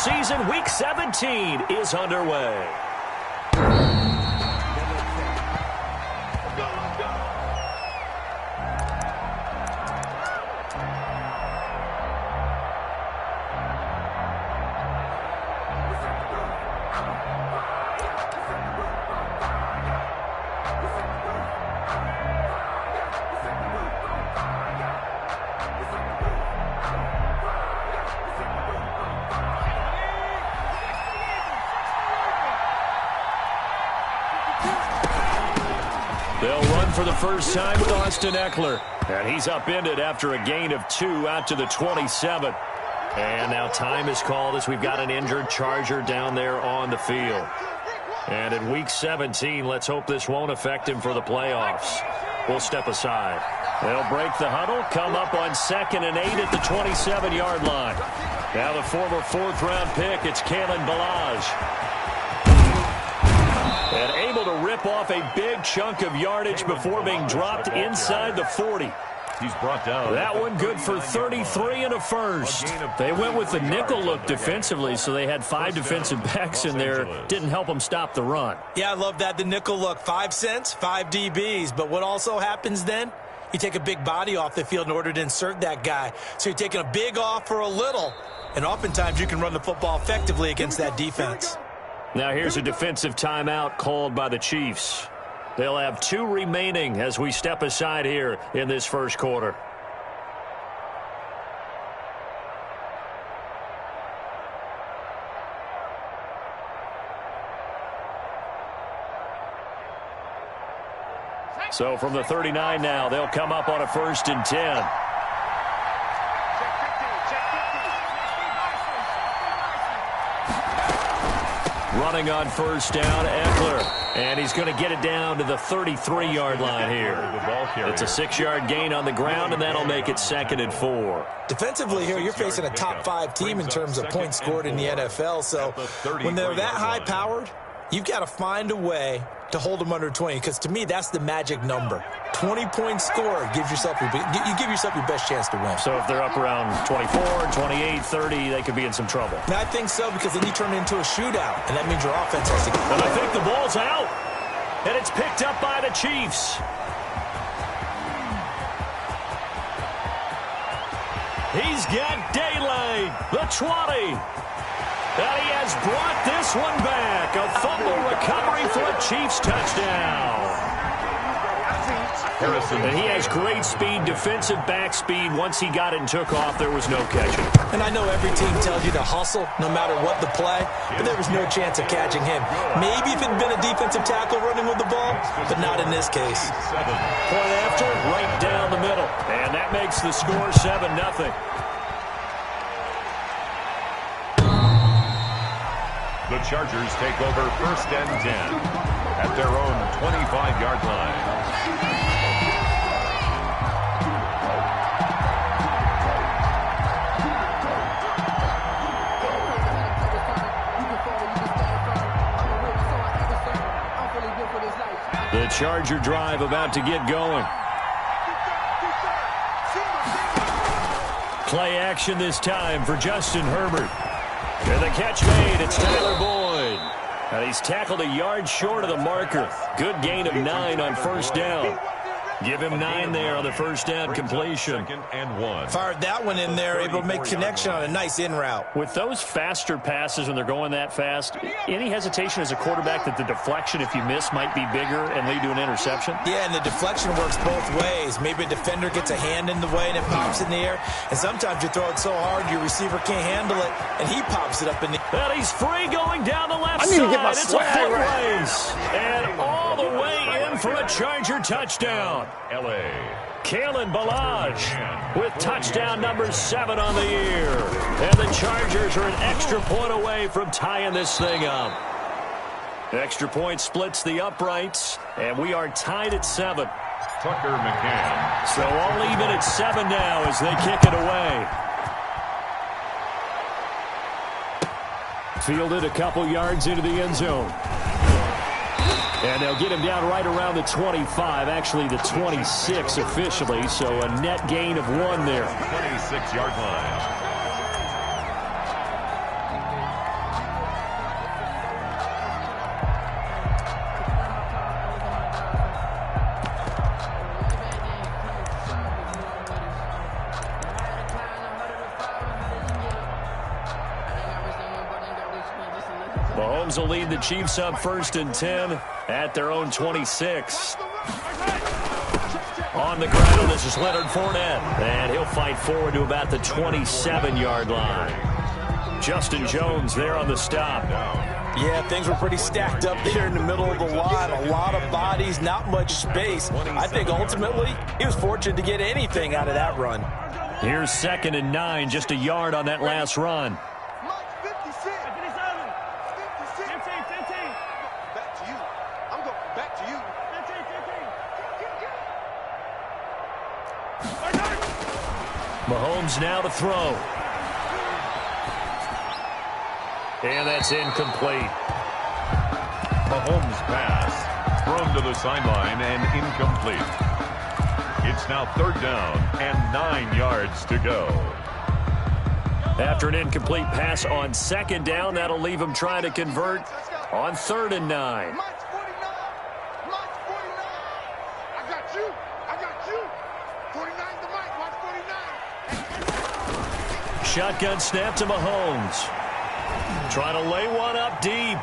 season, Week 17 is underway. They'll run for the first time with Austin Eckler. And he's upended after a gain of 2 out to the 27. And now time is called as we've got an injured Charger down there on the field. And in Week 17, let's hope this won't affect him for the playoffs. We'll step aside. They'll break the huddle, come up on 2nd and 8 at the 27-yard line. Now the former 4th-round pick, it's Kalen Ballage. And able to rip off a big chunk of yardage before being dropped inside the 40. He's brought down. That one good for 33 and a first. They went with the nickel look defensively, so they had 5 defensive backs in there. Didn't help them stop the run. Yeah, I love that, the nickel look. 5 cents, 5 DBs. But what also happens then? You take a big body off the field in order to insert that guy. So you're taking a big off for a little. And oftentimes you can run the football effectively against that defense. Now here's a defensive timeout called by the Chiefs. They'll have 2 remaining as we step aside here in this first quarter. So from the 39 now, they'll come up on a 1st and 10. Running on first down, Eckler. And he's going to get it down to the 33-yard line here. It's a 6-yard gain on the ground, and that'll make it 2nd and 4. Defensively here, you're facing a top 5 team in terms of points scored in the NFL. So when they're that high-powered, you've got to find a way to hold them under 20, because to me, that's the magic number. 20 points scored gives yourself you give yourself your best chance to win. So if they're up around 24, 28, 30, they could be in some trouble. And I think so, because then you turn it into a shootout, and that means your offense has to get. And I think the ball's out, and it's picked up by the Chiefs. He's got daylight, the 20. And he has brought this one back. A fumble recovery for a Chiefs touchdown. And he has great speed, defensive back speed. Once he got it and took off, there was no catching. And I know every team tells you to hustle no matter what the play, but there was no chance of catching him. Maybe if it had been a defensive tackle running with the ball, but not in this case. Point after, right down the middle. And that makes the score 7-0. The Chargers take over 1st and 10 at their own 25-yard line. The Charger drive about to get going. Play action this time for Justin Herbert. And the catch made, it's Tyler Boyd. And he's tackled a yard short of the marker. Good gain of 9 on first down. Give him 9 there on the first down completion. 2nd and 1. Fired that one in there, able to make connection on a nice in route. With those faster passes when they're going that fast, any hesitation as a quarterback that the deflection, if you miss, might be bigger and lead to an interception? Yeah, and the deflection works both ways. Maybe a defender gets a hand in the way and it pops in the air. And sometimes you throw it so hard your receiver can't handle it, and he pops it up in the air. And he's free going down the left side. It's a foot race. And all the way in for a Charger touchdown. L.A. Kalen Ballage with touchdown number 7 on the year. And the Chargers are an extra point away from tying this thing up. Extra point splits the uprights, and we are tied at 7. Tucker McCann. So all even at 7 now as they kick it away. Fielded a couple yards into the end zone. And they'll get him down right around the 25, actually the 26 officially, so a net gain of 1 there. 26-yard line. Mahomes will lead the Chiefs up 1st and 10 at their own 26. On the ground, this is Leonard Fournette, and he'll fight forward to about the 27-yard line. Justin Jones there on the stop. Yeah, things were pretty stacked up there in the middle of the line. A lot of bodies, not much space. I think ultimately he was fortunate to get anything out of that run. Here's 2nd and 9, just a yard on that last run. Mahomes now to throw. And that's incomplete. Mahomes' pass thrown to the sideline and incomplete. It's now 3rd down and 9 yards to go. After an incomplete pass on 2nd down, that'll leave him trying to convert on 3rd and 9. Shotgun snap to Mahomes. Trying to lay one up deep.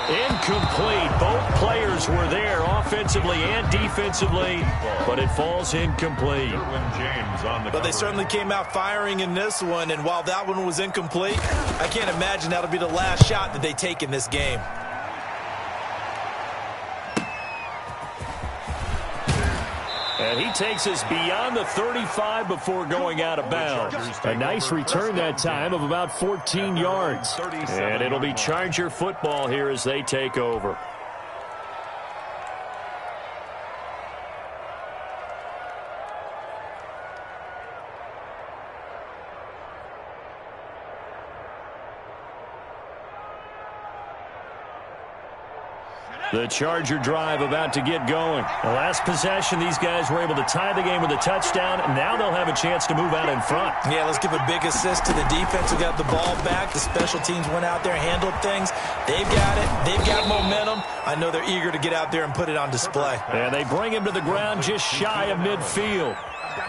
Incomplete. Both players were there offensively and defensively, but it falls incomplete. But they certainly came out firing in this one, and while that one was incomplete, I can't imagine that'll be the last shot that they take in this game. And he takes us beyond the 35 before going out of bounds. A nice return that time of about 14 yards. And it'll be Charger football here as they take over. The Charger drive about to get going. The last possession, these guys were able to tie the game with a touchdown, and now they'll have a chance to move out in front. Yeah, let's give a big assist to the defense who got the ball back. The special teams went out there, handled things. They've got it. They've got momentum. I know they're eager to get out there and put it on display. And they bring him to the ground just shy of midfield.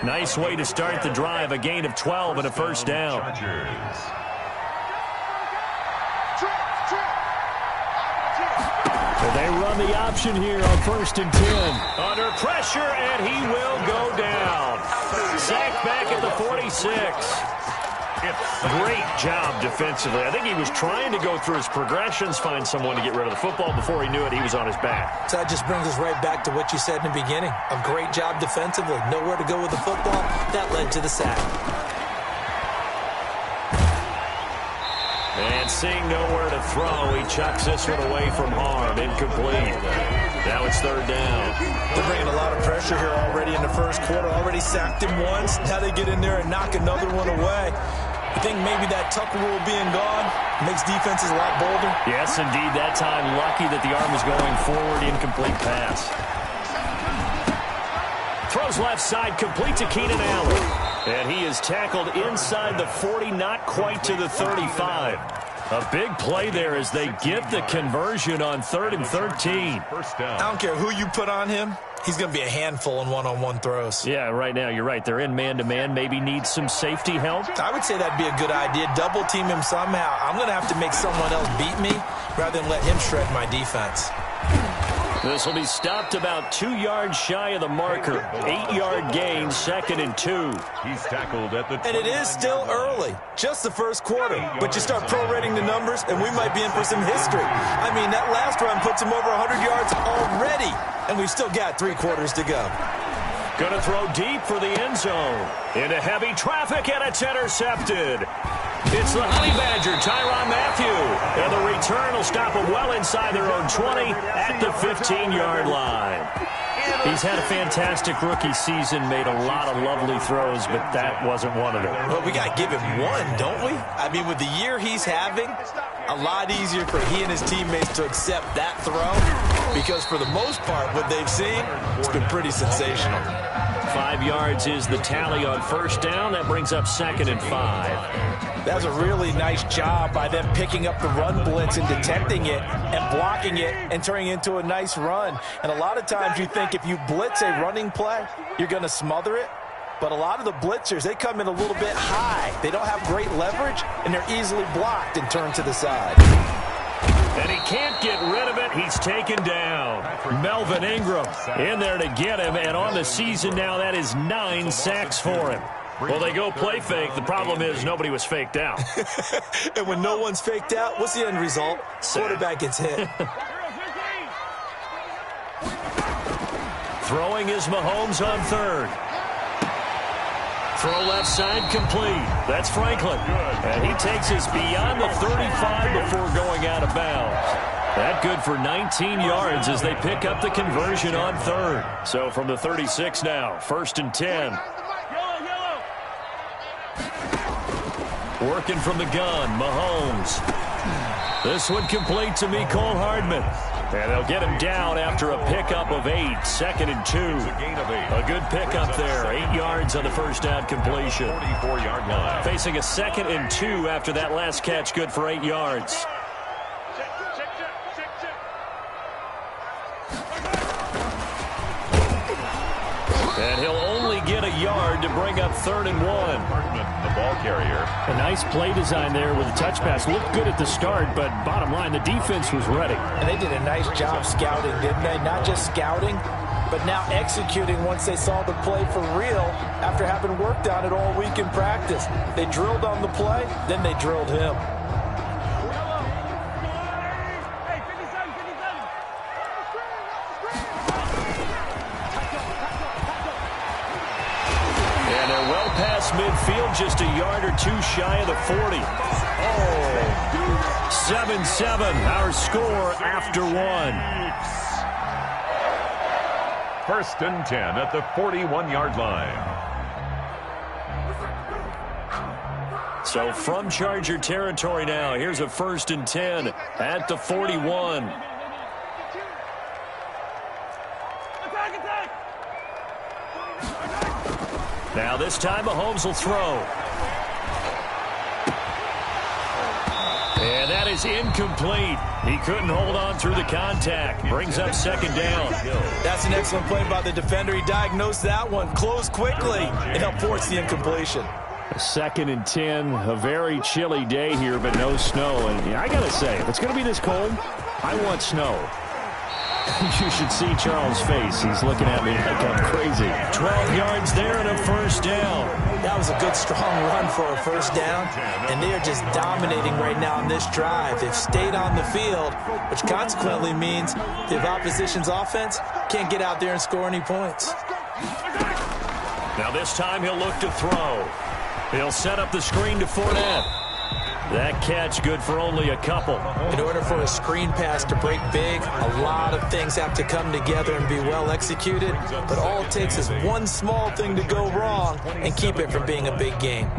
Nice way to start the drive, a gain of 12 and a 1st down. And they run the option here on 1st and 10. Under pressure, and he will go down. Sacked back at the 46. Great job defensively. I think he was trying to go through his progressions, find someone to get rid of the football. Before he knew it, he was on his back. So that just brings us right back to what you said in the beginning. A great job defensively. Nowhere to go with the football. That led to the sack. And seeing nowhere to throw, he chucks this one away from harm. Incomplete. Now it's 3rd down. They're bringing a lot of pressure here already in the 1st quarter. Already sacked him once. Now they get in there and knock another one away. I think maybe that Tucker rule being gone makes defenses a lot bolder. Yes, indeed. That time, lucky that the arm was going forward. Incomplete pass. Throws left side, complete to Keenan Allen. And he is tackled inside the 40, not quite to the 35. A big play there as they get the conversion on 3rd and 13. I don't care who you put on him. He's going to be a handful in one-on-one throws. Yeah, right now, you're right. They're in man-to-man. Maybe need some safety help. I would say that'd be a good idea. Double team him somehow. I'm going to have to make someone else beat me rather than let him shred my defense. This will be stopped about 2 yards shy of the marker. 8-yard gain, 2nd and 2. He's tackled at the 20. And it is still early, just the 1st quarter. But you start prorating the numbers, and we might be in for some history. I mean, that last run puts him over 100 yards already, and we've still got 3 quarters to go. Going to throw deep for the end zone. Into heavy traffic, and it's intercepted. It's the Honey Badger, Tyrann Mathieu. And the return will stop them well inside their own 20 at the 15-yard line. He's had a fantastic rookie season, made a lot of lovely throws, but that wasn't one of them. Well, we got to give him one, don't we? I mean, with the year he's having, a lot easier for he and his teammates to accept that throw because for the most part, what they've seen, it's been pretty sensational. 5 yards is the tally on 1st down. That brings up 2nd and 5. That was a really nice job by them picking up the run blitz and detecting it and blocking it and turning it into a nice run. And a lot of times you think if you blitz a running play, you're going to smother it. But a lot of the blitzers, they come in a little bit high. They don't have great leverage, and they're easily blocked and turned to the side. And he can't get rid of it. He's taken down. Melvin Ingram in there to get him. And on the season now, that is 9 sacks for him. Well, they go play fake. The problem is nobody was faked out. And when no one's faked out, what's the end result? Quarterback gets hit. Throwing is Mahomes on third. Throw left side complete. That's Franklin. And he takes us beyond the 35 before going out of bounds. That good for 19 yards as they pick up the conversion on third. So from the 36 now, 1st and 10. Working from the gun, Mahomes. This one complete to Mecole Hardman. And they'll get him down after a pickup of 8, 2nd and 2. A good pickup there, 8 yards on the first down completion. 44-yard line. Facing a 2nd and 2 after that last catch, good for 8 yards. And he'll only get a yard to bring up 3rd and 1. The ball carrier. A nice play design there with a touch pass. Looked good at the start, but bottom line, the defense was ready. And they did a nice job scouting, didn't they? Not just scouting, but now executing once they saw the play for real after having worked on it all week in practice. They drilled on the play, then they drilled him. Midfield just a yard or 2 shy of the 40. Oh, 7-7, our score after 1. 1st and 10 at the 41-yard line. So from Charger territory now, here's a 1st and 10 at the 41. Now this time Mahomes will throw. And that is incomplete. He couldn't hold on through the contact. Brings up 2nd down. That's an excellent play by the defender. He diagnosed that one, closed quickly, and helped force the incompletion. A 2nd and 10, a very chilly day here, but no snow. And I got to say, if it's going to be this cold, I want snow. You should see Charles' face. He's looking at me like I'm crazy. 12 yards there and a 1st down. That was a good, strong run for a 1st down, and they are just dominating right now on this drive. They've stayed on the field, which consequently means the opposition's offense can't get out there and score any points. Now this time he'll look to throw. He'll set up the screen to Fournette. That catch good for only a couple. In order for a screen pass to break big, a lot of things have to come together and be well executed. But all it takes is one small thing to go wrong and keep it from being a big game.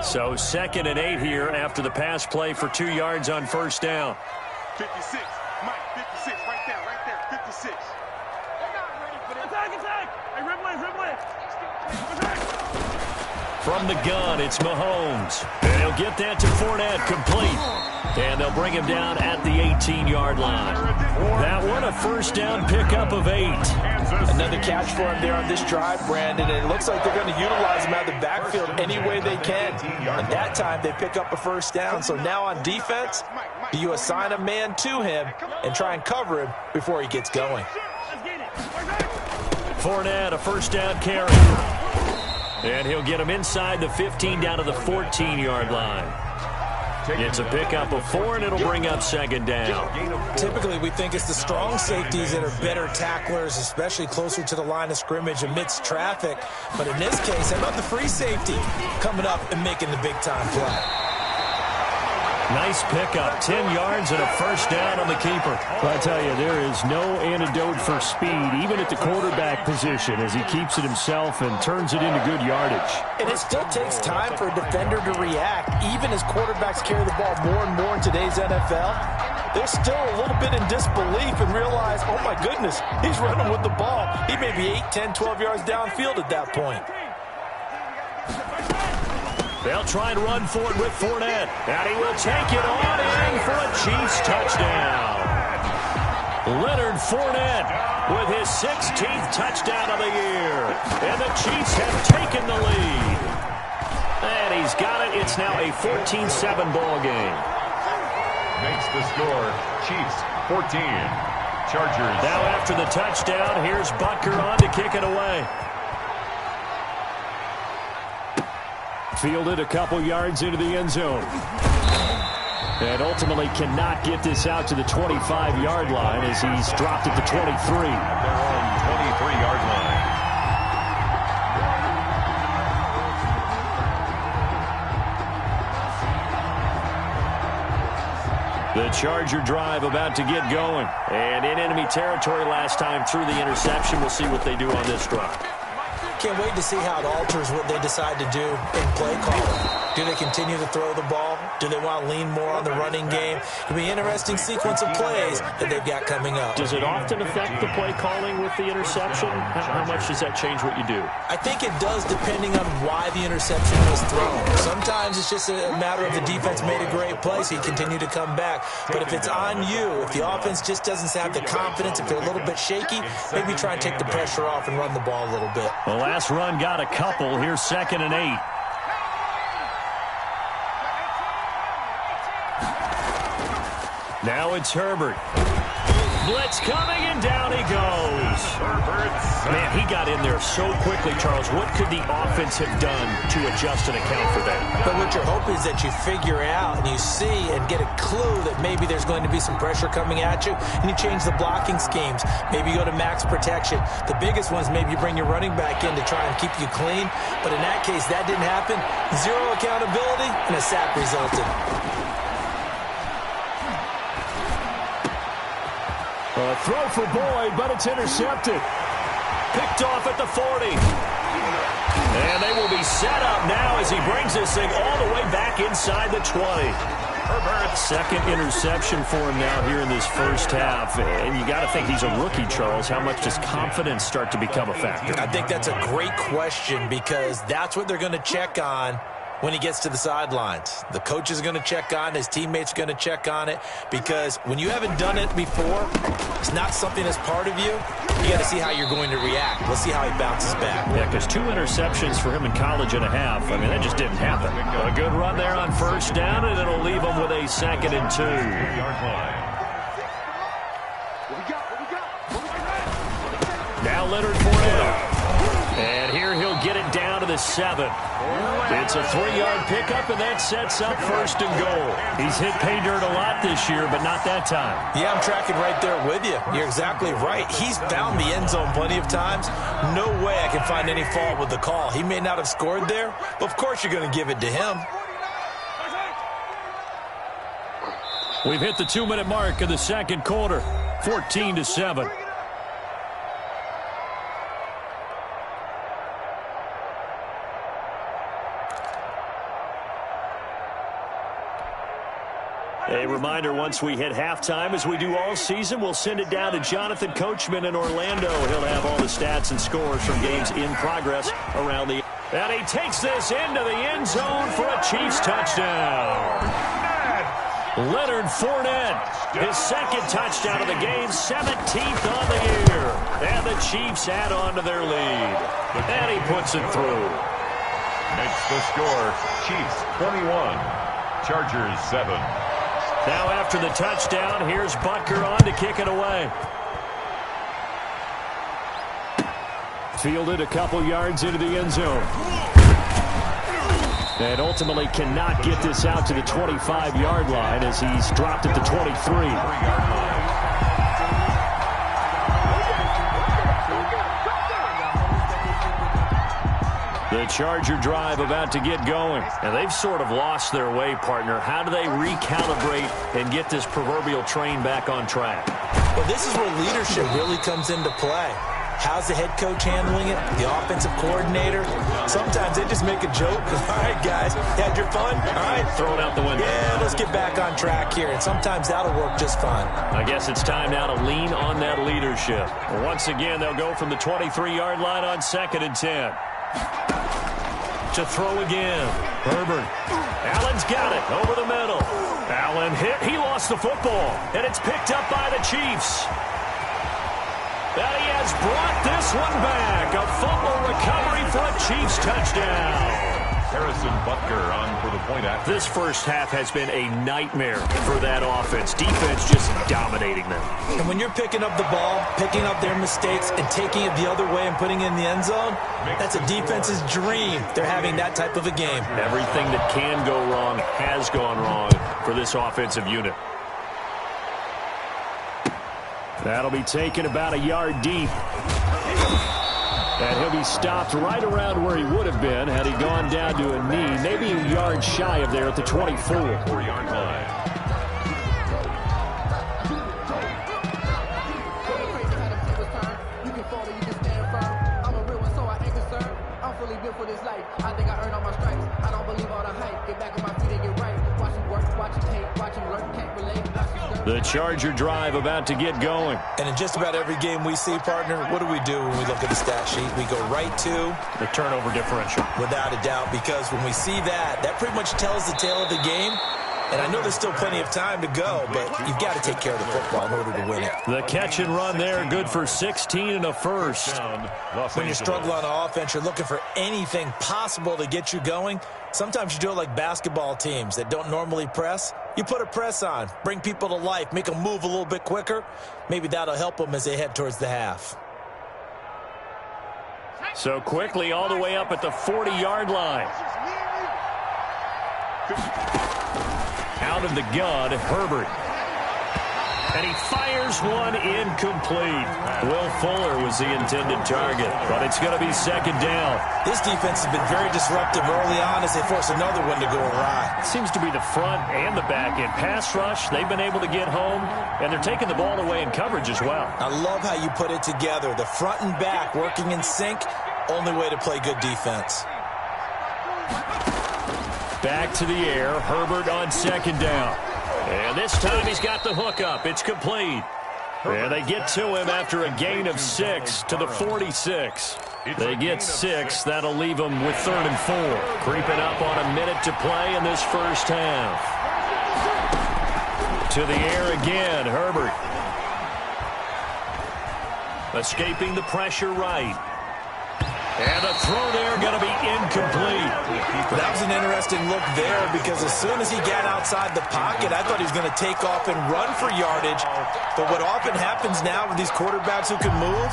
So 2nd and 8 here after the pass play for 2 yards on 1st down. 56, Mike, 56, right there, 56. From the gun, it's Mahomes. And he'll get that to Fournette, complete. And they'll bring him down at the 18-yard line. That one, a 1st down pickup of 8. Another catch for him there on this drive, Brandon, and it looks like they're going to utilize him out of the backfield any way they can. And that time, they pick up a 1st down. So now on defense, do you assign a man to him and try and cover him before he gets going? Fournette, a 1st down carry. And he'll get him inside the 15 down to the 14-yard line. It's a pickup of 4, and it'll bring up 2nd down. Typically, we think it's the strong safeties that are better tacklers, especially closer to the line of scrimmage amidst traffic. But in this case, how about the free safety coming up and making the big-time play? Nice pickup, 10 yards and a 1st down on the keeper. Well, I tell you, there is no antidote for speed, even at the quarterback position, as he keeps it himself and turns it into good yardage. And it still takes time for a defender to react, even as quarterbacks carry the ball more and more in today's NFL. They're still a little bit in disbelief and realize, oh my goodness, he's running with the ball. He may be 8, 10, 12 yards downfield at that point. They'll try and run for it with Fournette. And he will take it on in for a Chiefs touchdown. Leonard Fournette with his 16th touchdown of the year. And the Chiefs have taken the lead. And he's got it. It's now a 14-7 ball game. Makes the score Chiefs 14. Chargers. Now after the touchdown, here's Butker on to kick it away. Fielded a couple yards into the end zone. And ultimately cannot get this out to the 25-yard line as he's dropped at the 23. At their own 23-yard line. The Charger drive about to get going. And in enemy territory last time through the interception. We'll see what they do on this drive. Can't wait to see how it alters what they decide to do in play calling. Do they continue to throw the ball? Do they want to lean more on the running game? It'll be an interesting sequence of plays that they've got coming up. Does it often affect the play calling with the interception? How much does that change what you do? I think it does depending on why the interception was thrown. Sometimes it's just a matter of the defense made a great play, so you continue to come back. But if it's on you, if the offense just doesn't have the confidence, if they're a little bit shaky, maybe try and take the pressure off and run the ball a little bit. The last run got a couple. Here's 2nd and 8. Now it's Herbert. Blitz coming, and down he goes. Man, he got in there so quickly, Charles. What could the offense have done to adjust and account for that? But what you're hoping is that you figure out and you see and get a clue that maybe there's going to be some pressure coming at you, and you change the blocking schemes. Maybe you go to max protection. The biggest one is maybe you bring your running back in to try and keep you clean. But in that case, that didn't happen. Zero accountability, and a sack resulted. A throw for Boyd, but it's intercepted. Picked off at the 40. And they will be set up now as he brings this thing all the way back inside the 20. Herbert's second interception for him now here in this first half. And you got to think he's a rookie, Charles. How much does confidence start to become a factor? I think that's a great question because that's what they're going to check on when he gets to the sidelines. The coach is going to check on it. His teammates are going to check on it because when you haven't done it before, it's not something that's part of you. You got to see how you're going to react. Let's see how he bounces back. Yeah, because 2 interceptions for him in college and a half. I mean, that just didn't happen. A good run there on first down, and it'll leave him with a 2nd and 2. Now Leonard Fournette. And here he'll get it down to the 7. It's a 3-yard pickup, and that sets up 1st and goal. He's hit pay dirt a lot this year, but not that time. Yeah, I'm tracking right there with you. You're exactly right. He's found the end zone plenty of times. No way I can find any fault with the call. He may not have scored there, but of course you're going to give it to him. We've hit the 2-minute mark of the second quarter, 14-7. A reminder, once we hit halftime, as we do all season, we'll send it down to Jonathan Coachman in Orlando. He'll have all the stats and scores from games in progress around the... And he takes this into the end zone for a Chiefs touchdown. Leonard Fournette, his 2nd touchdown of the game, 17th on the year. And the Chiefs add on to their lead. And he puts it through. Makes the score Chiefs 21, Chargers 7. Now after the touchdown, here's Butker on to kick it away. Fielded a couple yards into the end zone. And ultimately cannot get this out to the 25-yard line as he's dropped at the 23. The Charger drive about to get going. And they've sort of lost their way, partner. How do they recalibrate and get this proverbial train back on track? Well, this is where leadership really comes into play. How's the head coach handling it? The offensive coordinator? Sometimes they just make a joke. All right, guys, you had your fun? All right. Throw it out the window. Yeah, let's get back on track here. And sometimes that'll work just fine. I guess it's time now to lean on that leadership. Once again, they'll go from the 23-yard line on 2nd and 10. To throw again. Herbert. Allen's got it over the middle. Allen hit. He lost the football. And it's picked up by the Chiefs. And he has brought this one back. A fumble recovery for a Chiefs touchdown. Harrison Butker on for the point after. This first half has been a nightmare for that offense. Defense just dominating them. And when you're picking up the ball, picking up their mistakes, and taking it the other way and putting it in the end zone, that's a defense's dream. They're having that type of a game. Everything that can go wrong has gone wrong for this offensive unit. That'll be taken about a yard deep. And he'll be stopped right around where he would have been had he gone down to a knee, maybe a yard shy of there at the 24. 4-yard line. The Charger drive about to get going. And in just about every game we see, partner, what do we do when we look at the stat sheet? We go right to the turnover differential. Without a doubt, because when we see that, that pretty much tells the tale of the game. And I know there's still plenty of time to go, but you've got to take care of the football in order to win it. The catch and run there, good for 16 and a first. When you struggle on offense, you're looking for anything possible to get you going. Sometimes you do it like basketball teams that don't normally press. You put a press on, bring people to life, make them move a little bit quicker. Maybe that'll help them as they head towards the half. So quickly all the way up at the 40-yard line. Out of the gun, Herbert. And he fires one incomplete. Will Fuller was the intended target, but it's going to be second down. This defense has been very disruptive early on as they force another one to go awry. Seems to be the front and the back end. Pass rush, they've been able to get home, and they're taking the ball away in coverage as well. I love how you put it together. The front and back working in sync, only way to play good defense. Back to the air, Herbert on second down. And this time he's got the hook up. It's complete. And they get to him after a gain of 6 to the 46. They get 6. That'll leave them with 3rd and 4. Creeping up on a minute to play in this first half. To the air again, Herbert. Escaping the pressure right. And the throw there going to be incomplete. That was an interesting look there because as soon as he got outside the pocket, I thought he was going to take off and run for yardage. But what often happens now with these quarterbacks who can move,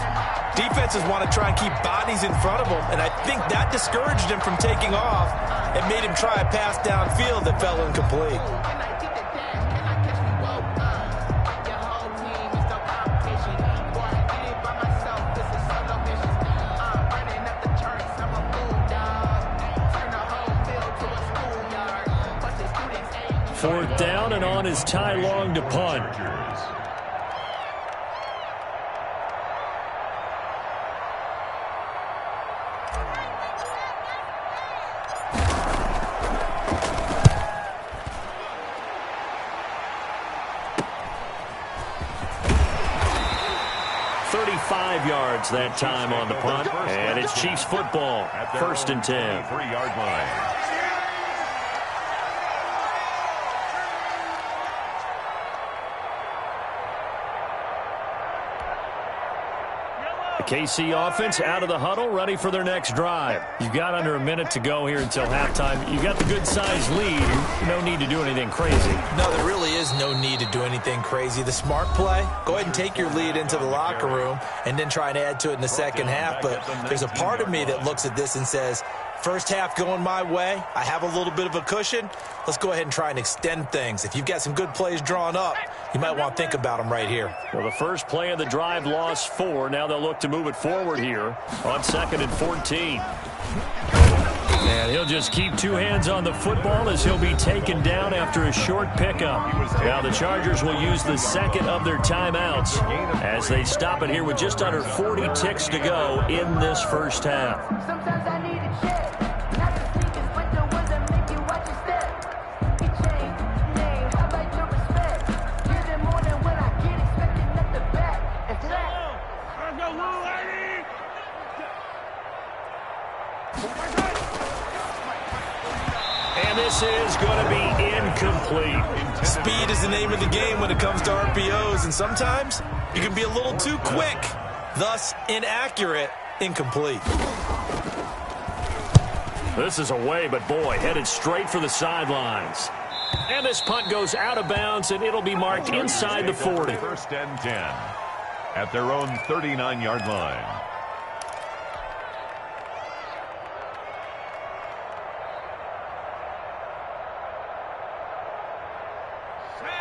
defenses want to try and keep bodies in front of them. And I think that discouraged him from taking off and made him try a pass downfield that fell incomplete. Fourth down and on is Ty Long to punt. Yards that time on the punt, and it's Chiefs football. 1st and 10. 3-yard line. The KC offense out of the huddle, ready for their next drive. You've got under a minute to go here until halftime. You've got the good-sized lead. No need to do anything crazy. No, there really is no need to do anything crazy. The smart play, go ahead and take your lead into the locker room and then try and add to it in the second half. But there's a part of me that looks at this and says, first half going my way, I have a little bit of a cushion. Let's go ahead and try and extend things. If you've got some good plays drawn up, you might want to think about them right here. Well, the first play of the drive lost 4. Now they'll look to move it forward here on 2nd and 14. And he'll just keep 2 hands on the football as he'll be taken down after a short pickup. Now the Chargers will use the second of their timeouts as they stop it here with just under 40 ticks to go in this first half. Sometimes I need a check. Not the sneakers, but the ones that make you watch your step. It changed name, how about your respect? Give them more than when I get expected at the back. And flat. Let's go, little lady! And this is going to be incomplete. Speed is the name of the game when it comes to RPOs, and sometimes you can be a little too quick. thus inaccurate, incomplete. This is away, but boy, headed straight for the sidelines. And this punt goes out of bounds, and it'll be marked inside the 40. First and 10 at their own 39-yard line.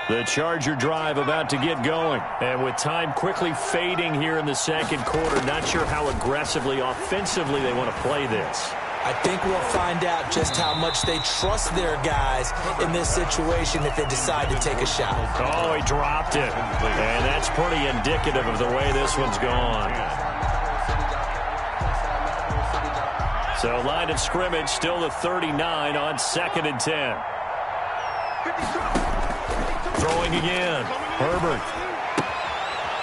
The Charger drive about to get going. And with time quickly fading here in the second quarter, not sure how aggressively, offensively they want to play this. I think we'll find out just how much they trust their guys in this situation if they decide to take a shot. Oh, he dropped it. And that's pretty indicative of the way this one's gone. So line of scrimmage still the 39 on 2nd and 10. Throwing again. Herbert.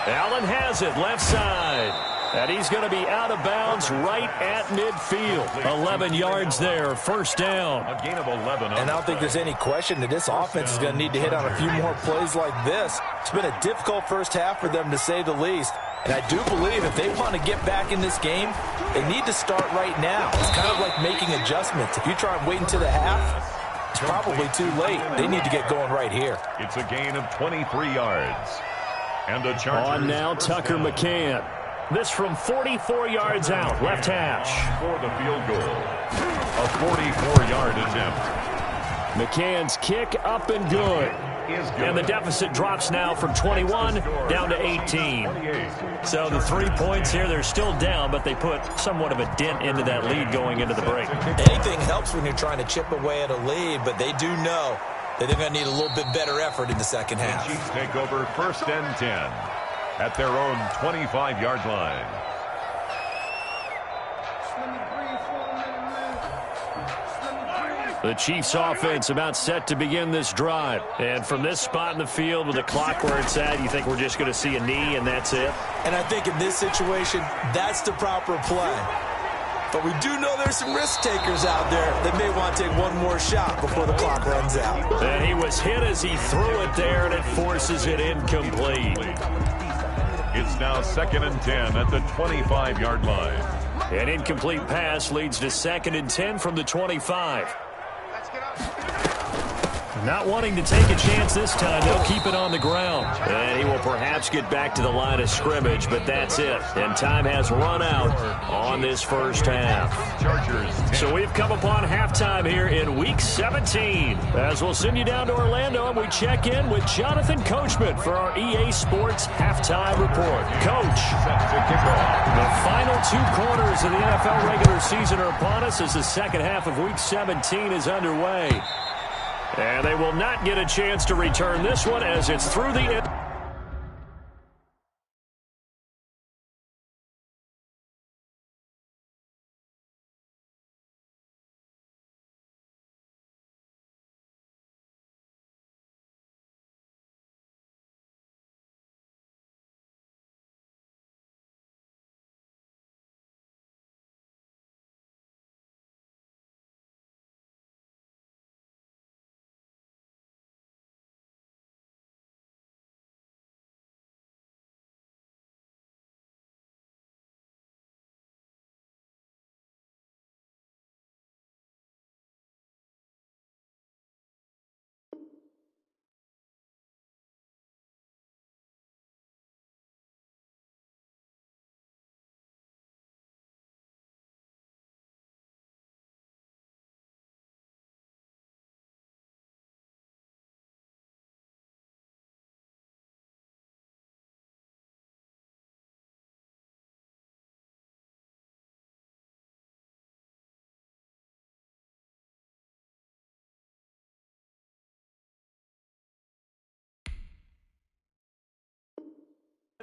Allen has it left side. And he's going to be out of bounds right at midfield. 11 yards there, first down. A gain of 11. And I don't think there's any question that this offense is going to need to hit on a few more plays like this. It's been a difficult first half for them, to say the least. And I do believe if they want to get back in this game, they need to start right now. It's kind of like making adjustments. If you try and wait until the half, it's probably too late. They need to get going right here. It's a gain of 23 yards. And the Chargers on now, Tucker McCann. This from 44 yards out, left hash. For the field goal. A 44-yard attempt. McCann's kick up and good. And the deficit drops now from 21 down to 18. So the 3 points here, they're still down, but they put somewhat of a dent into that lead going into the break. Anything helps when you're trying to chip away at a lead, but they do know that they're going to need a little bit better effort in the second half. The Chiefs take over first and 10 at their own 25-yard line. The Chiefs offense about set to begin this drive. And from this spot in the field with the clock where it's at, you think we're just going to see a knee and that's it? And I think in this situation, that's the proper play. But we do know there's some risk takers out there that may want to take one more shot before the clock runs out. And he was hit as he threw it there, and it forces it incomplete. It's now 2nd and 10 at the 25-yard line. An incomplete pass leads to 2nd and 10 from the 25. Not wanting to take a chance this time, they'll keep it on the ground. And he will perhaps get back to the line of scrimmage, but that's it. And time has run out on this first half. So we've come upon halftime here in Week 17. As we'll send you down to Orlando, and we check in with Jonathan Coachman for our EA Sports Halftime Report. Coach, the final 2 quarters of the NFL regular season are upon us as the second half of Week 17 is underway. And they will not get a chance to return this one as it's through the end.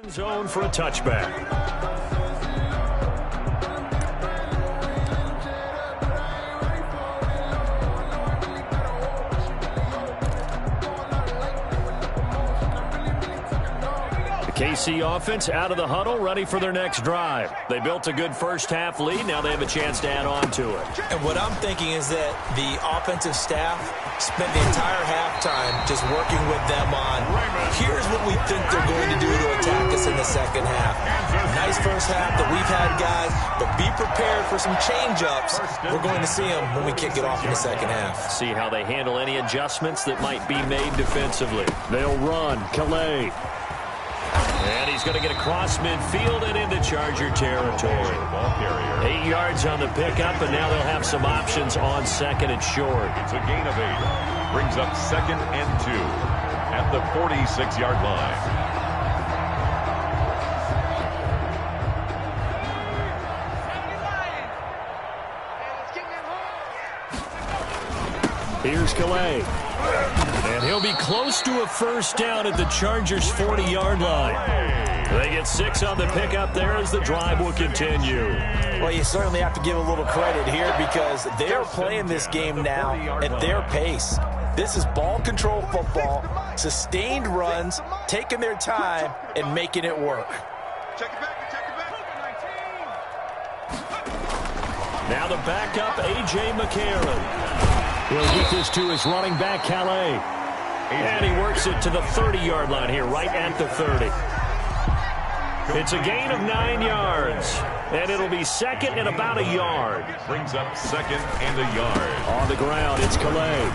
Zone for a touchback. KC offense out of the huddle, ready for their next drive. They built a good first half lead. Now they have a chance to add on to it. And what I'm thinking is that the offensive staff spent the entire half time just working with them on, here's what we think they're going to do to attack us in the second half. Nice first half that we've had, guys, but be prepared for some change-ups. We're going to see them when we kick it off in the second half. See how they handle any adjustments that might be made defensively. They'll run. Calais. And he's going to get across midfield and into Charger territory. 8 yards on the pickup, and now they'll have some options on second and short. It's a gain of 8. Brings up 2nd and 2 at the 46-yard line. Here's Calais. And he'll be close to a first down at the Chargers' 40-yard line. They get 6 on the pickup there as the drive will continue. Well, you certainly have to give a little credit here because they're playing this game now at their pace. This is ball control football, sustained runs, taking their time, and making it work. Check it back, check it back. Now the backup, A.J. McCarron. He'll get this to his running back, Calais. And he works it to the 30-yard line here, right at the 30. It's a gain of 9 yards. And it'll be second and about a yard. Brings up 2nd and a yard. On the ground, it's Calais.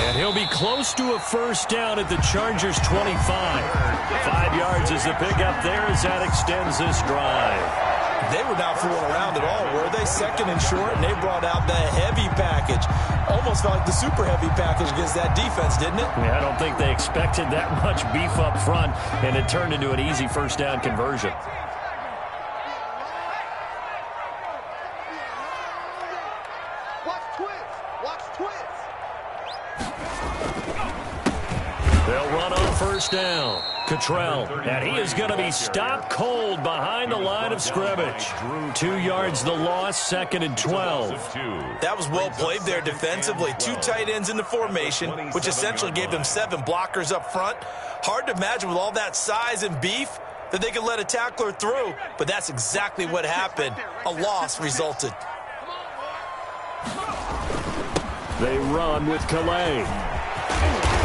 And he'll be close to a first down at the Chargers' 25. 5 yards is the pickup there as that extends this drive. They were not fooling around at all, were they? Second and short, and they brought out the heavy package. Almost felt like the super heavy package against that defense, didn't it? Yeah, I don't think they expected that much beef up front, and it turned into an easy first down conversion. Watch twins. Watch twins. They'll run on first down. Cottrell, and he is going to be stopped cold behind the line of scrimmage. 2 yards the loss, 2nd and 12. That was well played there defensively. 2 tight ends in the formation, which essentially gave them 7 blockers up front. Hard to imagine with all that size and beef that they could let a tackler through, but that's exactly what happened. A loss resulted. They run with Calais.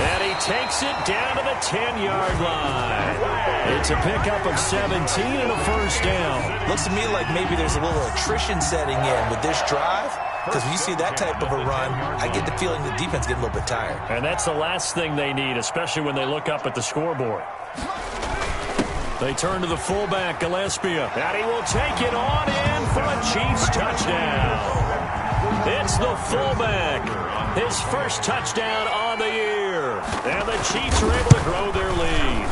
And he takes it down to the 10-yard line. It's a pickup of 17 and a first down. Looks to me like maybe there's a little attrition setting in with this drive, because when you see that type of a run, I get the feeling the defense getting a little bit tired. And that's the last thing they need, especially when they look up at the scoreboard. They turn to the fullback, Gillespie, and he will take it on in for a Chiefs touchdown. It's the fullback. His first touchdown on the year. And the Chiefs are able to grow their lead.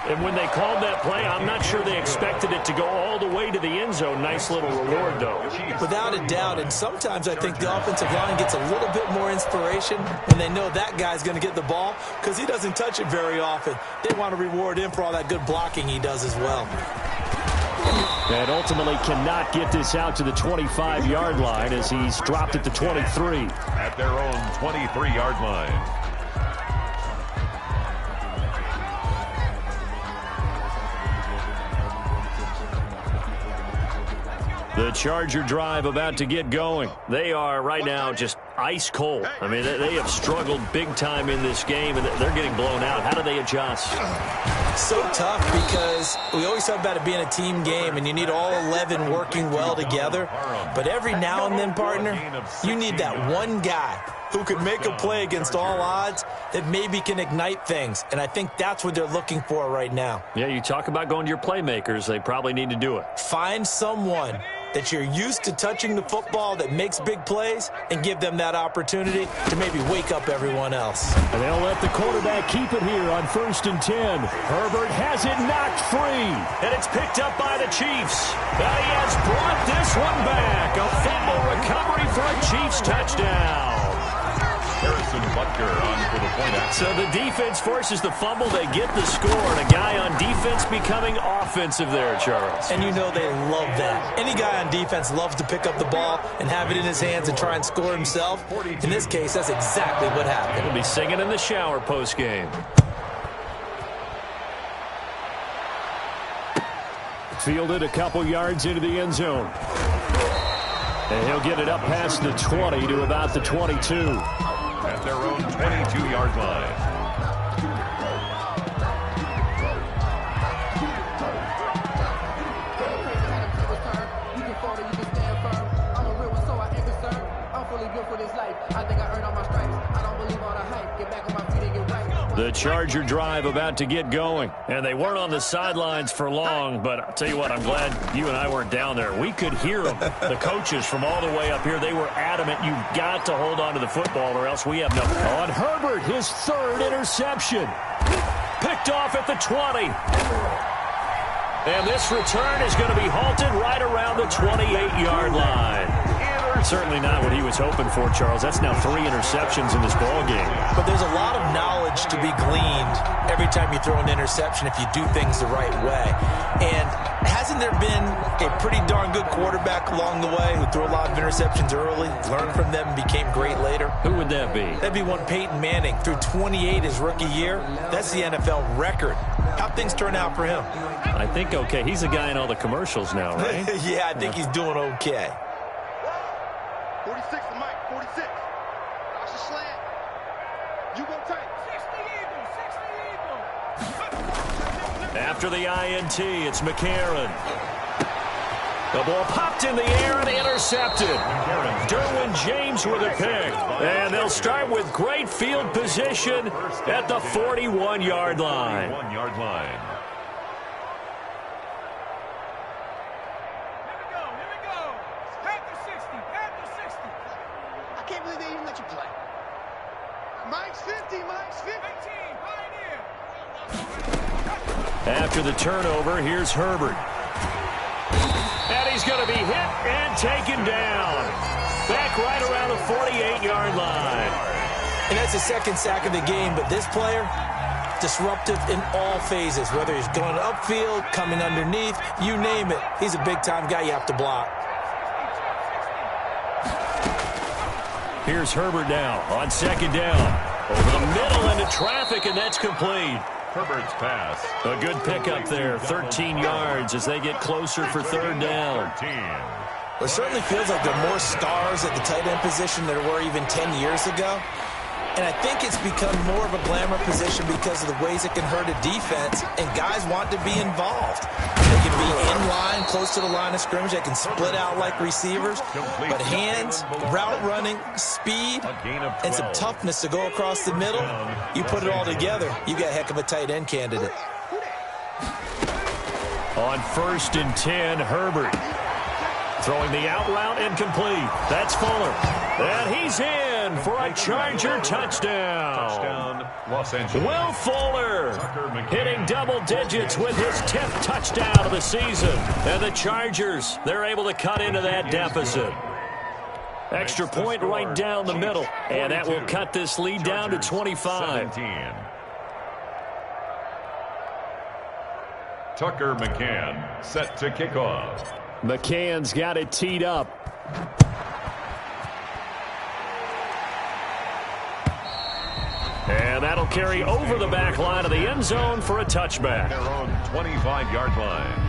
And when they called that play, I'm not sure they expected it to go all the way to the end zone. Nice little reward, though. Without a doubt, and sometimes I think the offensive line gets a little bit more inspiration when they know that guy's going to get the ball because he doesn't touch it very often. They want to reward him for all that good blocking he does as well. And ultimately cannot get this out to the 25-yard line as he's dropped at the 23. At their own 23-yard line. The Charger drive about to get going. They are right now just ice cold. I mean, they have struggled big time in this game, and they're getting blown out. How do they adjust? So tough because we always talk about it being a team game, and you need all 11 working well together. But every now and then, partner, you need that one guy who could make a play against all odds that maybe can ignite things. And I think that's what they're looking for right now. Yeah, you talk about going to your playmakers. They probably need to do it. Find someone that you're used to touching the football that makes big plays and give them that opportunity to maybe wake up everyone else. And they'll let the quarterback keep it here on 1st and 10. Herbert has it knocked free. And it's picked up by the Chiefs. And he has brought this one back. A fumble recovery for a Chiefs touchdown. Harrison Butker on for the point out. So the defense forces the fumble. They get the score. And a guy on defense becoming offensive there, Charles. And you know they love that. Any guy on defense loves to pick up the ball and have it in his hands and try and score himself. In this case, that's exactly what happened. He'll be singing in the shower post-game. Fielded a couple yards into the end zone. And he'll get it up past the 20 to about the 22. At their own 22-yard line. The Charger drive about to get going. And they weren't on the sidelines for long, but I'll tell you what, I'm glad you and I weren't down there. We could hear them, the coaches from all the way up here. They were adamant, you've got to hold on to the football or else we have no... On Herbert, his third interception. Picked off at the 20. And this return is going to be halted right around the 28-yard line. Certainly not what he was hoping for, Charles. That's now 3 interceptions in this ball game. But there's a lot of knowledge to be gleaned every time you throw an interception if you do things the right way. And hasn't there been a pretty darn good quarterback along the way who threw a lot of interceptions early, learned from them, and became great later? Who would that be? That'd be one Peyton Manning. Threw 28 his rookie year. That's the NFL record. How'd things turn out for him? I think okay. He's the guy in all the commercials now, right? Yeah, I think he's doing okay. 46 to Mike, 46. Watch the slant. You go tight. 60 Eagle. After the INT, it's McCarron. The ball popped in the air and intercepted. Derwin James with a pick. And they'll start with great field position at the 41-yard line. 41-yard line. After the turnover, here's Herbert. And he's going to be hit and taken down. Back right around the 48-yard line. And that's the second sack of the game, but this player, disruptive in all phases, whether he's going upfield, coming underneath, you name it. He's a big-time guy you have to block. Here's Herbert now on second down. Over the middle into traffic, and that's complete. Herbert's pass. A good pickup there, 13 yards as they get closer for third down. 13. Well, it certainly feels like there are more stars at the tight end position than there were even 10 years ago. And I think it's become more of a glamour position because of the ways it can hurt a defense, and guys want to be involved. They can be in line, close to the line of scrimmage. They can split out like receivers. But hands, route running, speed, and some toughness to go across the middle, you put it all together, you got a heck of a tight end candidate. On 1st and 10, Herbert. Throwing the out route incomplete. That's Fuller. And he's in for a Charger touchdown. Los Angeles. Will Fuller hitting double digits with his 10th touchdown of the season. And the Chargers, they're able to cut into that deficit. Extra point right down the middle. And that will cut this lead down to 25. 17. Tucker McCann set to kick off. McCann's got it teed up. And that'll carry over the back line of the end zone for a touchback. Their own 25-yard line.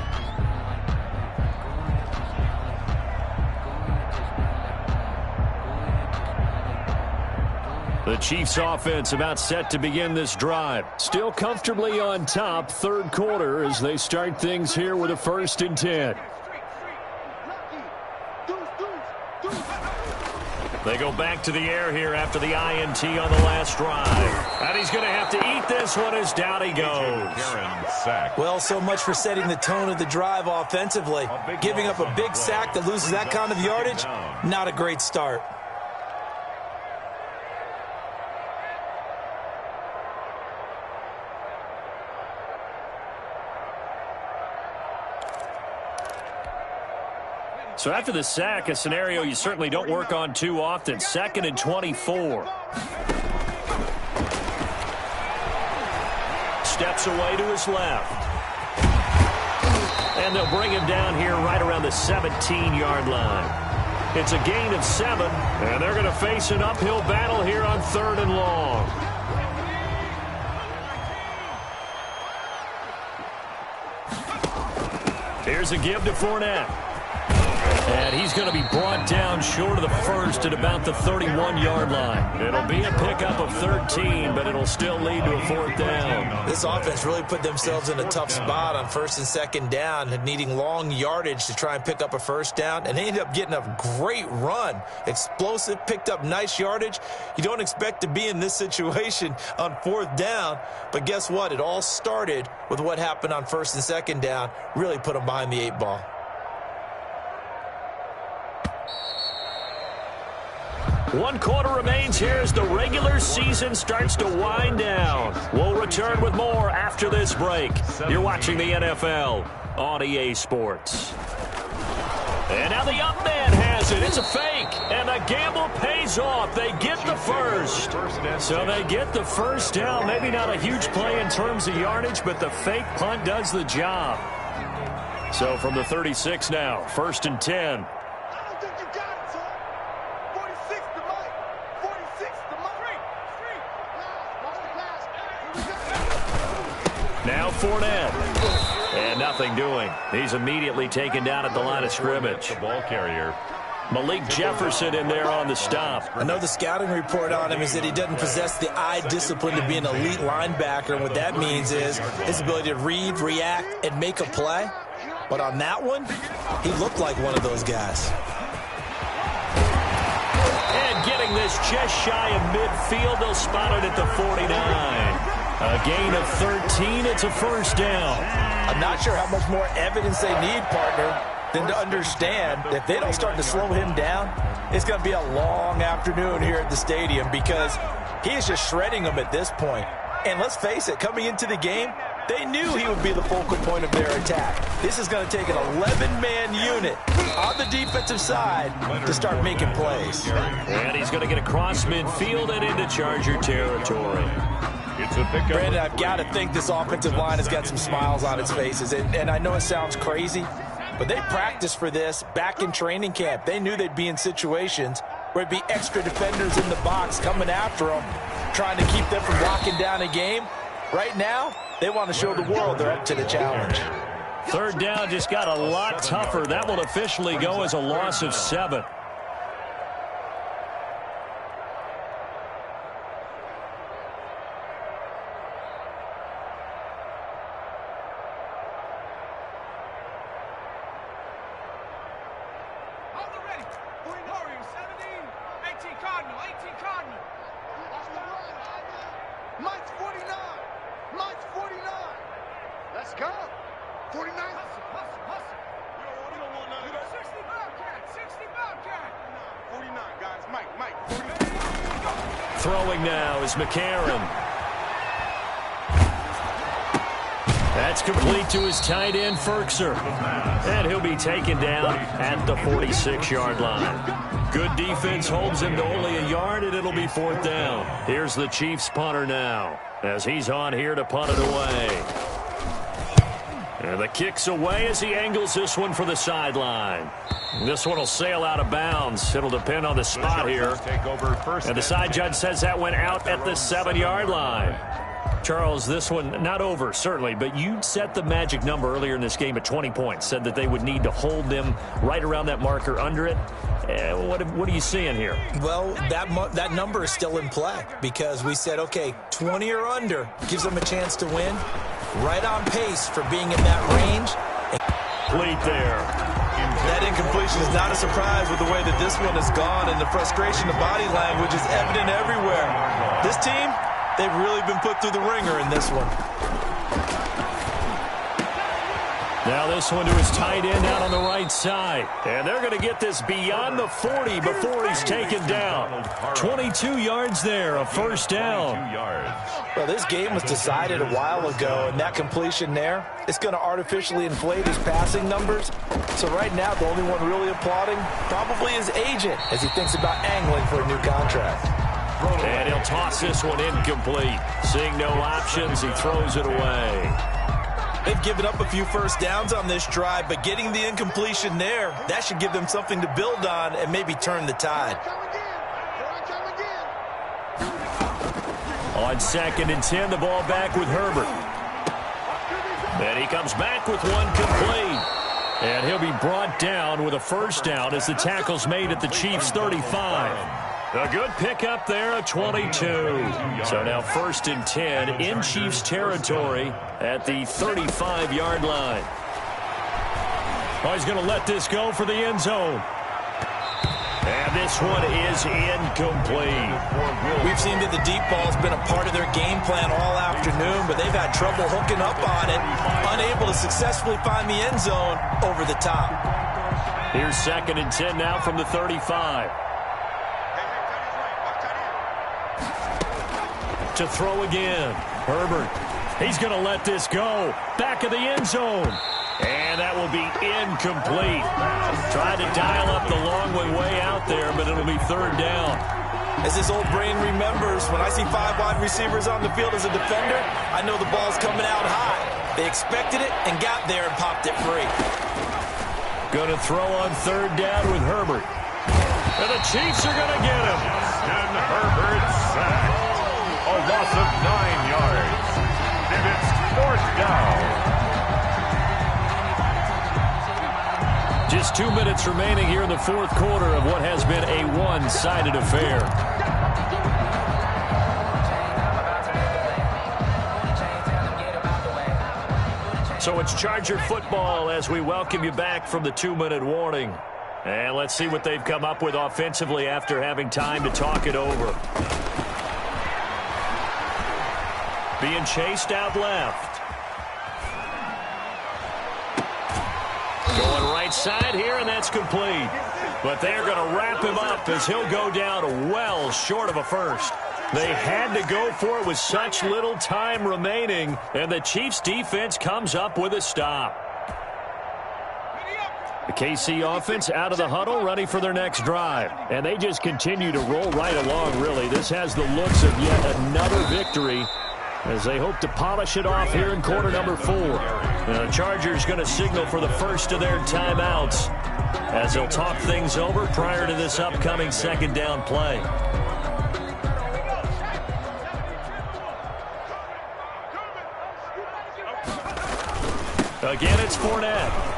The Chiefs offense about set to begin this drive. Still comfortably on top, third quarter, as they start things here with a 1st and 10. They go back to the air here after the INT on the last drive. And he's going to have to eat this one as down he goes. Well, so much for setting the tone of the drive offensively. Giving up a big sack that loses that kind of yardage, not a great start. So after the sack, a scenario you certainly don't work on too often. 2nd and 24. Steps away to his left. And they'll bring him down here right around the 17-yard line. It's a gain of 7, and they're going to face an uphill battle here on 3rd and long. Here's a give to Fournette. And he's going to be brought down short of the first at about the 31-yard line. It'll be a pickup of 13, but it'll still lead to a 4th down. This offense really put themselves in a tough spot on 1st and 2nd down, needing long yardage to try and pick up a 1st down, and they ended up getting a great run. Explosive, picked up nice yardage. You don't expect to be in this situation on 4th down, but guess what? It all started with what happened on 1st and 2nd down. Really put them behind the 8 ball. One quarter remains here as the regular season starts to wind down. We'll return with more after this break. You're watching the NFL on EA Sports. And now the up man has it. It's a fake. And the gamble pays off. They get the first. So they get the 1st down. Maybe not a huge play in terms of yardage, but the fake punt does the job. So from the 36 now, 1st and 10. Now Fournette. And nothing doing. He's immediately taken down at the line of scrimmage. The ball carrier. Malik Jefferson in there on the stop. I know the scouting report on him is that he doesn't possess the eye discipline to be an elite linebacker. And what that means is his ability to read, react, and make a play. But on that one, he looked like one of those guys. And getting this just shy of midfield, they'll spot it at the 49. A gain of 13, it's a 1st down. I'm not sure how much more evidence they need, partner, than to understand that if they don't start to slow him down, it's going to be a long afternoon here at the stadium because he is just shredding them at this point. And let's face it, coming into the game, they knew he would be the focal point of their attack. This is going to take an 11-man unit on the defensive side to start making plays. And he's going to get across midfield and into Charger territory. It's a pickup. Brandon, I've got to think this offensive line has got some smiles on its faces. And I know it sounds crazy, but they practiced for this back in training camp. They knew they'd be in situations where it'd be extra defenders in the box coming after them, trying to keep them from locking down a game. Right now, they want to show the world they're up to the challenge. 3rd down just got a lot tougher. That will officially go as a loss of 7. Let's go. 49. Throwing now is McCarron. That's complete to his tight end, Ferkser. And he'll be taken down at the 46-yard line. Good defense holds him to only a yard, and it'll be 4th down. Here's the Chiefs punter now, as he's on here to punt it away. And the kick's away as he angles this one for the sideline. This one will sail out of bounds. It'll depend on the spot here. And the side judge says that went out at the 7-yard line. Charles, this one not over, certainly, but you set the magic number earlier in this game at 20 points, said that they would need to hold them right around that marker under it. What are you seeing here? Well, that number is still in play because we said, okay, 20 or under gives them a chance to win. Right on pace for being in that range. Complete there. That incompletion is not a surprise with the way that this one has gone, and the frustration, the body language is evident everywhere. This team, they've really been put through the ringer in this one. Now this one to his tight end out on the right side. And they're going to get this beyond the 40 before he's taken down. 22 yards there, a 1st down. Well, this game was decided a while ago, and that completion there, it's going to artificially inflate his passing numbers. So right now, the only one really applauding probably his agent as he thinks about angling for a new contract. And he'll toss this one incomplete. Seeing no options, he throws it away. They've given up a few 1st downs on this drive, but getting the incompletion there, that should give them something to build on and maybe turn the tide. On 2nd and 10, the ball back with Herbert. And he comes back with one complete. And he'll be brought down with a first down as the tackle's made at the Chiefs' 35. A good pickup there, a 22. So now 1st and 10 in Chiefs territory at the 35-yard line. Oh, he's going to let this go for the end zone. And this one is incomplete. We've seen that the deep ball's been a part of their game plan all afternoon, but they've had trouble hooking up on it, unable to successfully find the end zone over the top. Here's 2nd and 10 now from the 35. To throw again. Herbert. He's going to let this go. Back of the end zone. And that will be incomplete. Tried to dial up the long way out there, but it'll be 3rd down. As this old brain remembers, when I see 5 wide receivers on the field as a defender, I know the ball's coming out high. They expected it and got there and popped it free. Going to throw on 3rd down with Herbert. And the Chiefs are going to get him. And Herbert sacked. A loss of 9 yards. And it's 4th down. Just 2 minutes remaining here in the 4th quarter of what has been a one-sided affair. So it's Charger football as we welcome you back from the 2-minute warning. And let's see what they've come up with offensively after having time to talk it over. Being chased out left. Going right side here, and that's complete. But they're going to wrap him up as he'll go down well short of a first. They had to go for it with such little time remaining, and the Chiefs' defense comes up with a stop. The KC offense out of the huddle, ready for their next drive. And they just continue to roll right along, really. This has the looks of yet another victory as they hope to polish it off here in quarter number 4. Now, the Chargers going to signal for the first of their timeouts as they'll talk things over prior to this upcoming 2nd down play. Again, it's Fournette.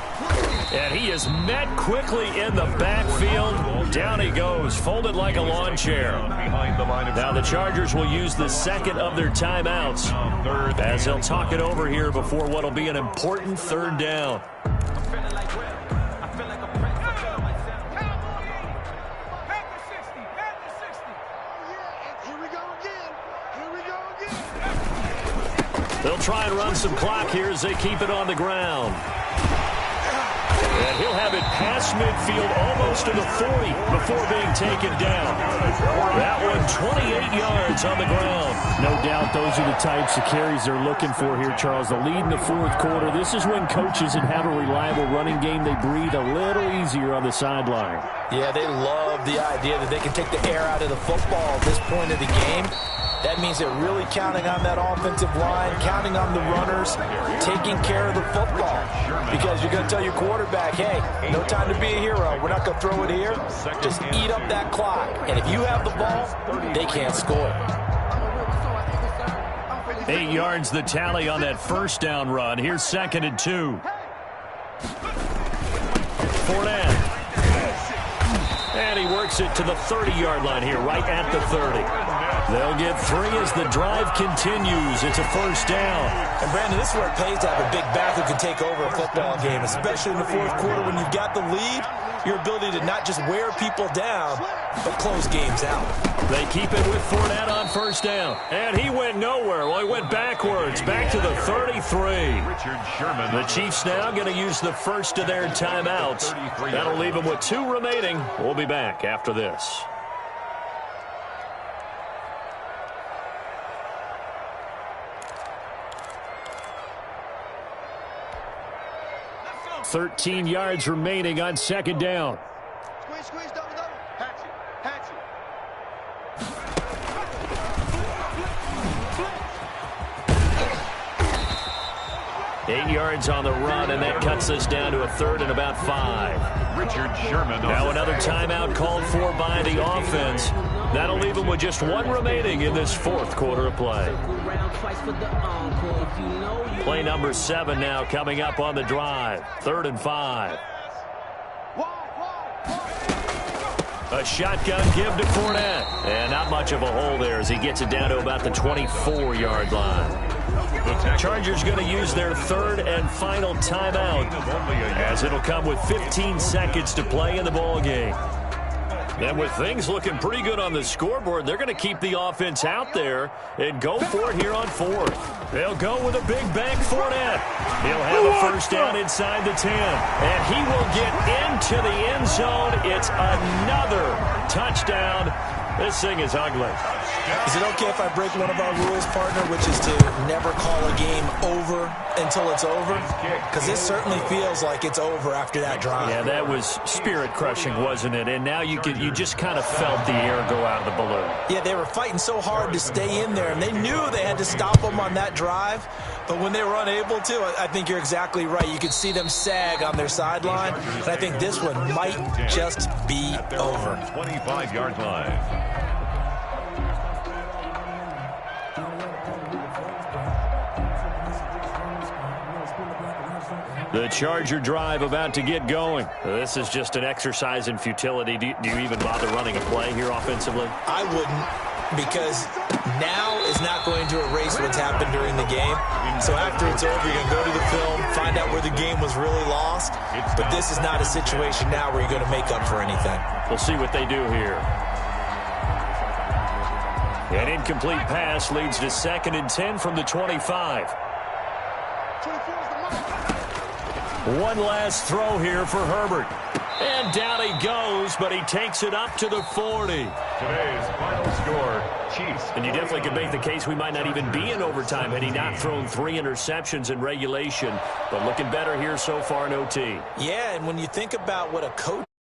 And he is met quickly in the backfield. Down he goes, folded like a lawn chair. Now the Chargers will use the 2nd of their timeouts as they'll talk it over here before what will be an important 3rd down. They'll try and run some clock here as they keep it on the ground. And he'll have it past midfield almost to the 40 before being taken down. That one 28 yards on the ground. No doubt those are the types of carries they're looking for here, Charles. The lead in the 4th quarter. This is when coaches that have a reliable running game, they breathe a little easier on the sideline. Yeah, they love the idea that they can take the air out of the football at this point of the game. That means they're really counting on that offensive line, counting on the runners, taking care of the football. Because you're going to tell your quarterback, hey, no time to be a hero. We're not going to throw it here. Just eat up that clock. And if you have the ball, they can't score. 8 yards the tally on that first down run. Here's 2nd and 2. Fournette. And he works it to the 30-yard line here, right at the 30. They'll get 3 as the drive continues. It's a first down. And, Brandon, this is where it pays to have a big back who can take over a football game, especially in the 4th quarter when you've got the lead, your ability to not just wear people down, but close games out. They keep it with Fournette on first down. And he went nowhere. Well, he went backwards, back to the 33. The Chiefs now going to use the first of their timeouts. That'll leave them with 2 remaining. We'll be back after this. 13 yards remaining on 2nd down. Squeeze, squeeze, double, double. Hatch it, hatch it. 8 yards on the run, and that cuts us down to a 3rd and about 5. Richard Sherman. Now another timeout called for by the offense. That'll leave them with just 1 remaining in this 4th quarter of play. Play number 7 now coming up on the drive. 3rd and 5. A shotgun give to Fournette. And not much of a hole there as he gets it down to about the 24-yard line. The Chargers going to use their 3rd and final timeout as it'll come with 15 seconds to play in the ball game. And with things looking pretty good on the scoreboard, they're going to keep the offense out there and go for it here on 4th. They'll go with a big bank Fournette. He'll have a first down inside the 10. And he will get into the end zone. It's another touchdown. This thing is ugly. Is it okay if I break one of our rules, partner, which is to never call a game over until it's over? Because this certainly feels like it's over after that drive. Yeah, that was spirit-crushing, wasn't it? And now you just kind of felt the air go out of the balloon. Yeah, they were fighting so hard to stay in there, and they knew they had to stop them on that drive. But when they were unable to, I think you're exactly right. You could see them sag on their sideline. And I think this one might just be over. 25-yard line. The Charger drive about to get going. This is just an exercise in futility. Do you even bother running a play here offensively? I wouldn't, because now is not going to erase what's happened during the game. So after it's over, you're going to go to the film, find out where the game was really lost. But this is not a situation now where you're going to make up for anything. We'll see what they do here. An incomplete pass leads to 2nd and 10 from the 25. One last throw here for Herbert. And down he goes, but he takes it up to the 40. Today's final score, Chiefs. And you definitely could make the case we might not even be in overtime had he not thrown 3 interceptions in regulation. But looking better here so far in OT. Yeah, and when you think about what a coach